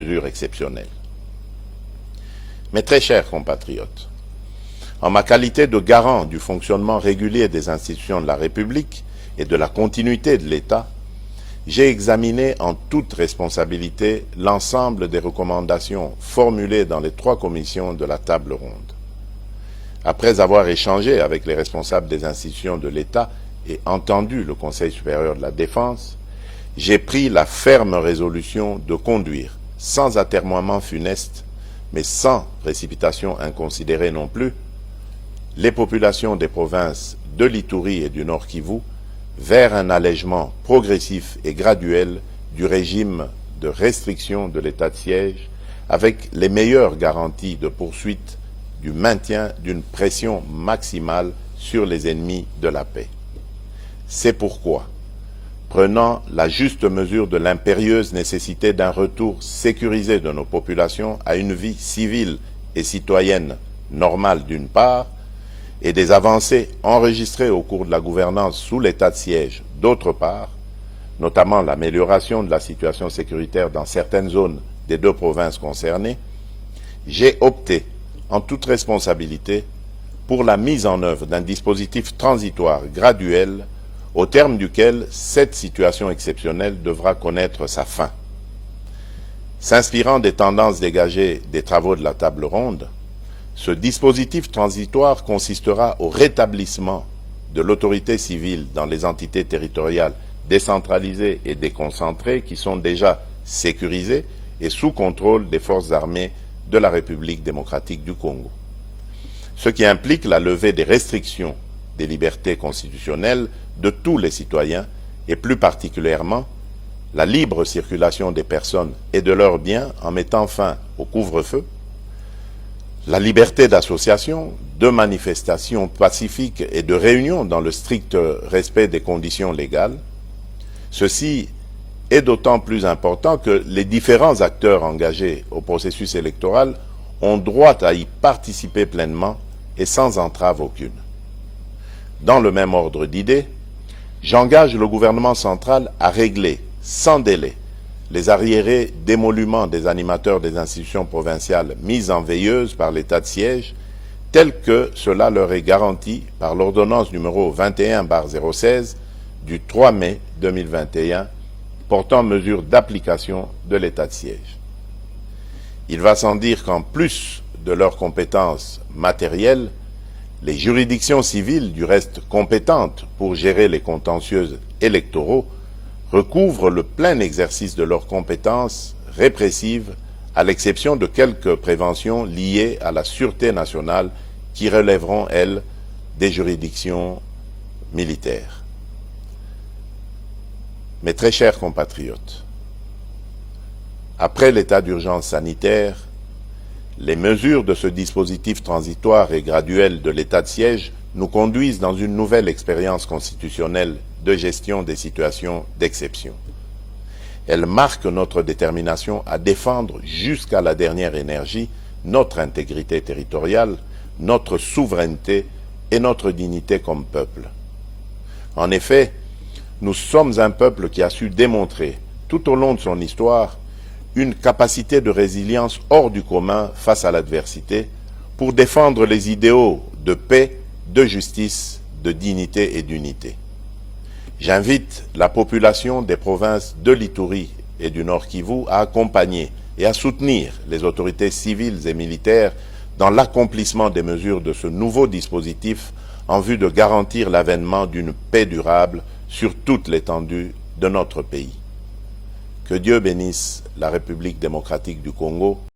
mesures exceptionnelles. Mes très chers compatriotes, en ma qualité de garant du fonctionnement régulier des institutions de la République et de la continuité de l'État, j'ai examiné en toute responsabilité l'ensemble des recommandations formulées dans les 3 commissions de la table ronde. Après avoir échangé avec les responsables des institutions de l'État et entendu le Conseil supérieur de la Défense, j'ai pris la ferme résolution de conduire, sans atermoiement funeste, mais sans précipitation inconsidérée non plus, les populations des provinces de l'Ituri et du Nord Kivu vers un allègement progressif et graduel du régime de restriction de l'état de siège, avec les meilleures garanties de poursuite du maintien d'une pression maximale sur les ennemis de la paix. C'est pourquoi, prenant la juste mesure de l'impérieuse nécessité d'un retour sécurisé de nos populations à une vie civile et citoyenne normale d'une part, et des avancées enregistrées au cours de la gouvernance sous l'état de siège d'autre part, notamment l'amélioration de la situation sécuritaire dans certaines zones des 2 provinces concernées, j'ai opté, en toute responsabilité, pour la mise en œuvre d'un dispositif transitoire graduel au terme duquel cette situation exceptionnelle devra connaître sa fin. S'inspirant des tendances dégagées des travaux de la table ronde, ce dispositif transitoire consistera au rétablissement de l'autorité civile dans les entités territoriales décentralisées et déconcentrées qui sont déjà sécurisées et sous contrôle des forces armées de la République démocratique du Congo. Ce qui implique la levée des restrictions des libertés constitutionnelles de tous les citoyens et plus particulièrement la libre circulation des personnes et de leurs biens en mettant fin au couvre-feu, la liberté d'association, de manifestation pacifique et de réunion dans le strict respect des conditions légales. Ceci est d'autant plus important que les différents acteurs engagés au processus électoral ont droit à y participer pleinement et sans entrave aucune. Dans le même ordre d'idées, j'engage le gouvernement central à régler, sans délai, les arriérés d'émoluments des animateurs des institutions provinciales mises en veilleuse par l'état de siège, tel que cela leur est garanti par l'ordonnance numéro 21/016 du 3 mai 2021 portant mesures d'application de l'état de siège. Il va sans dire qu'en plus de leurs compétences matérielles, les juridictions civiles, du reste compétentes pour gérer les contentieux électoraux, recouvrent le plein exercice de leurs compétences répressives, à l'exception de quelques préventions liées à la sûreté nationale qui relèveront, elles, des juridictions militaires. Mes très chers compatriotes, après l'état d'urgence sanitaire, les mesures de ce dispositif transitoire et graduel de l'état de siège nous conduisent dans une nouvelle expérience constitutionnelle de gestion des situations d'exception. Elles marquent notre détermination à défendre jusqu'à la dernière énergie notre intégrité territoriale, notre souveraineté et notre dignité comme peuple. En effet, nous sommes un peuple qui a su démontrer, tout au long de son histoire, une capacité de résilience hors du commun face à l'adversité pour défendre les idéaux de paix, de justice, de dignité et d'unité. J'invite la population des provinces de l'Ituri et du Nord Kivu à accompagner et à soutenir les autorités civiles et militaires dans l'accomplissement des mesures de ce nouveau dispositif en vue de garantir l'avènement d'une paix durable sur toute l'étendue de notre pays. Que Dieu bénisse la République démocratique du Congo.